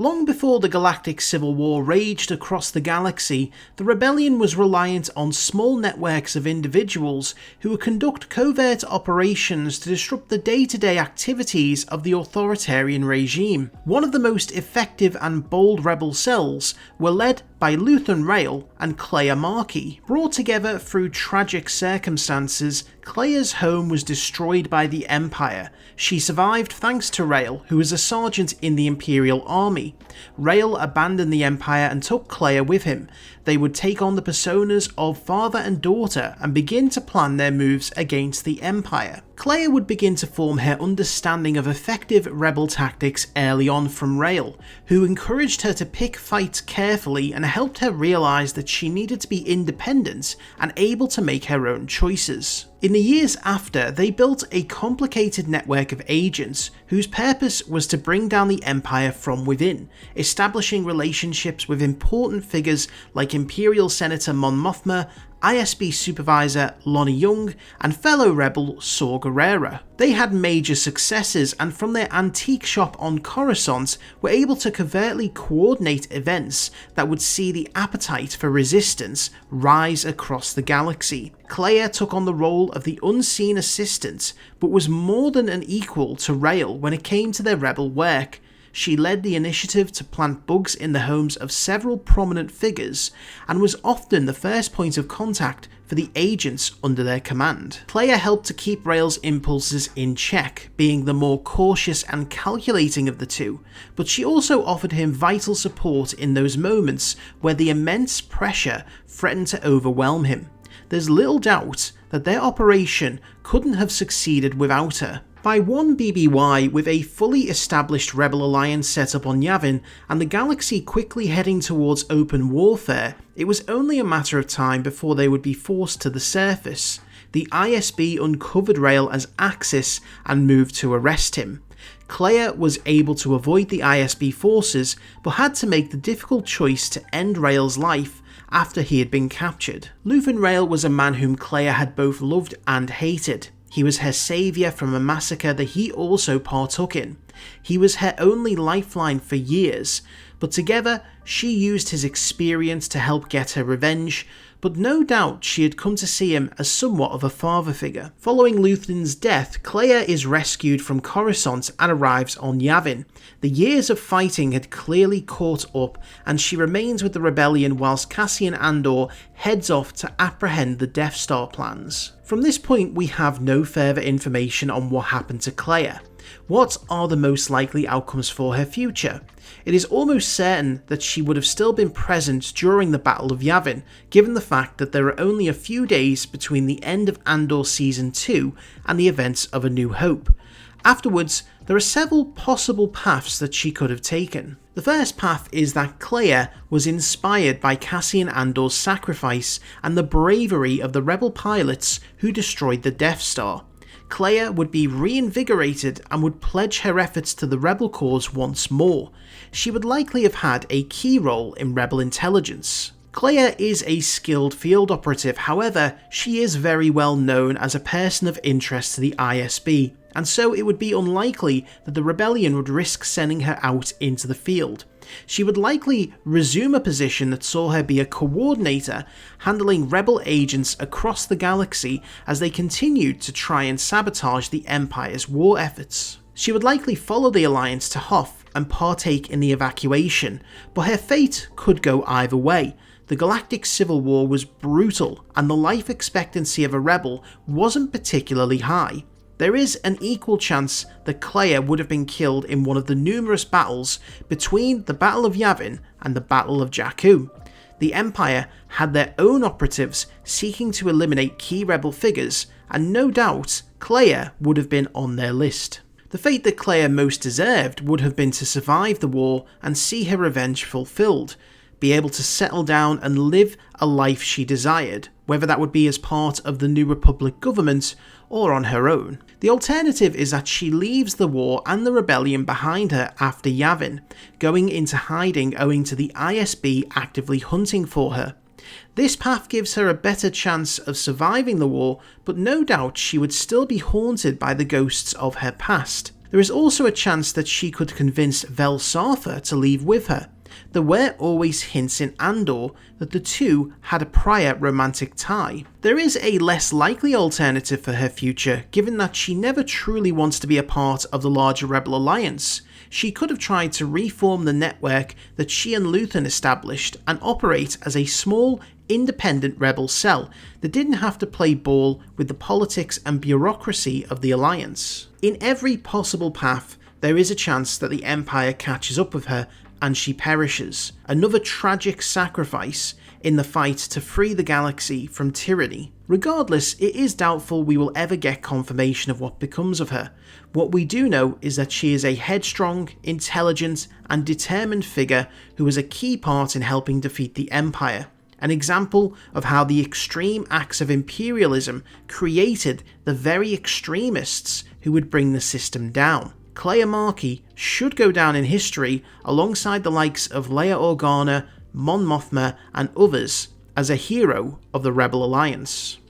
Long before the Galactic Civil War raged across the galaxy, the rebellion was reliant on small networks of individuals who would conduct covert operations to disrupt the day-to-day activities of the authoritarian regime. One of the most effective and bold rebel cells were led by Luthen and Cle Marki. Brought together through tragic circumstances, Kleya's home was destroyed by the Empire. She survived thanks to Rael, who was a sergeant in the Imperial Army. Rael abandoned the Empire and took Kleya with him. They would take on the personas of father and daughter and begin to plan their moves against the Empire. Kleya would begin to form her understanding of effective rebel tactics early on from Rael, who encouraged her to pick fights carefully and helped her realise that she needed to be independent and able to make her own choices. In the years after, they built a complicated network of agents whose purpose was to bring down the Empire from within, establishing relationships with important figures like Imperial Senator Mon Mothma, ISB Supervisor Lonnie Young, and fellow rebel Saw Gerrera. They had major successes, and from their antique shop on Coruscant were able to covertly coordinate events that would see the appetite for resistance rise across the galaxy. Kleya took on the role of the unseen assistant, but was more than an equal to Rael when it came to their rebel work. She led the initiative to plant bugs in the homes of several prominent figures, and was often the first point of contact for the agents under their command. Kleya helped to keep Rael's impulses in check, being the more cautious and calculating of the two, but she also offered him vital support in those moments where the immense pressure threatened to overwhelm him. There's little doubt that their operation couldn't have succeeded without her. By 1 BBY, with a fully established rebel alliance set up on Yavin and the galaxy quickly heading towards open warfare, it was only a matter of time before they would be forced to the surface. The ISB uncovered Rael as Axis and moved to arrest him. Kleya was able to avoid the ISB forces, but had to make the difficult choice to end Rael's life after he had been captured. Luthen was a man whom Kleya had both loved and hated. He was her saviour from a massacre that he also partook in. He was her only lifeline for years, but together she used his experience to help get her revenge, but no doubt she had come to see him as somewhat of a father figure. Following Luthen's death, Kleya is rescued from Coruscant and arrives on Yavin. The years of fighting had clearly caught up, and she remains with the rebellion whilst Cassian Andor heads off to apprehend the Death Star plans. From this point we have no further information on what happened to Kleya. What are the most likely outcomes for her future? It is almost certain that she would have still been present during the Battle of Yavin, given the fact that there are only a few days between the end of Andor Season 2 and the events of A New Hope. Afterwards, there are several possible paths that she could have taken. The first path is that Kleya was inspired by Cassian Andor's sacrifice and the bravery of the rebel pilots who destroyed the Death Star. Kleya would be reinvigorated and would pledge her efforts to the rebel cause once more. She would likely have had a key role in rebel intelligence. Kleya is a skilled field operative, however, she is very well known as a person of interest to the ISB, and so it would be unlikely that the rebellion would risk sending her out into the field. She would likely resume a position that saw her be a coordinator, handling rebel agents across the galaxy as they continued to try and sabotage the Empire's war efforts. She would likely follow the Alliance to Hoth and partake in the evacuation, but her fate could go either way. The Galactic Civil War was brutal, and the life expectancy of a rebel wasn't particularly high. There is an equal chance that Kleya would have been killed in one of the numerous battles between the Battle of Yavin and the Battle of Jakku. The Empire had their own operatives seeking to eliminate key rebel figures, and no doubt Kleya would have been on their list. The fate that Kleya most deserved would have been to survive the war and see her revenge fulfilled, be able to settle down and live a life she desired, whether that would be as part of the New Republic government or on her own. The alternative is that she leaves the war and the rebellion behind her after Yavin, going into hiding owing to the ISB actively hunting for her. This path gives her a better chance of surviving the war, but no doubt she would still be haunted by the ghosts of her past. The There is also a chance that she could convince Vel Sartha to leave with her. There were always hints in Andor that the two had a prior romantic tie. There is a less likely alternative for her future, given that she never truly wants to be a part of the larger Rebel Alliance. She could have tried to reform the network that she and Luthen established and operate as a small, independent rebel cell that didn't have to play ball with the politics and bureaucracy of the Alliance. In every possible path, there is a chance that the Empire catches up with her and she perishes, another tragic sacrifice in the fight to free the galaxy from tyranny. Regardless, it is doubtful we will ever get confirmation of what becomes of her. What we do know is that she is a headstrong, intelligent, and determined figure who was a key part in helping defeat the Empire. An example of how the extreme acts of imperialism created the very extremists who would bring the system down. Kleya Marki should go down in history alongside the likes of Leia Organa, Mon Mothma, and others as a hero of the Rebel Alliance.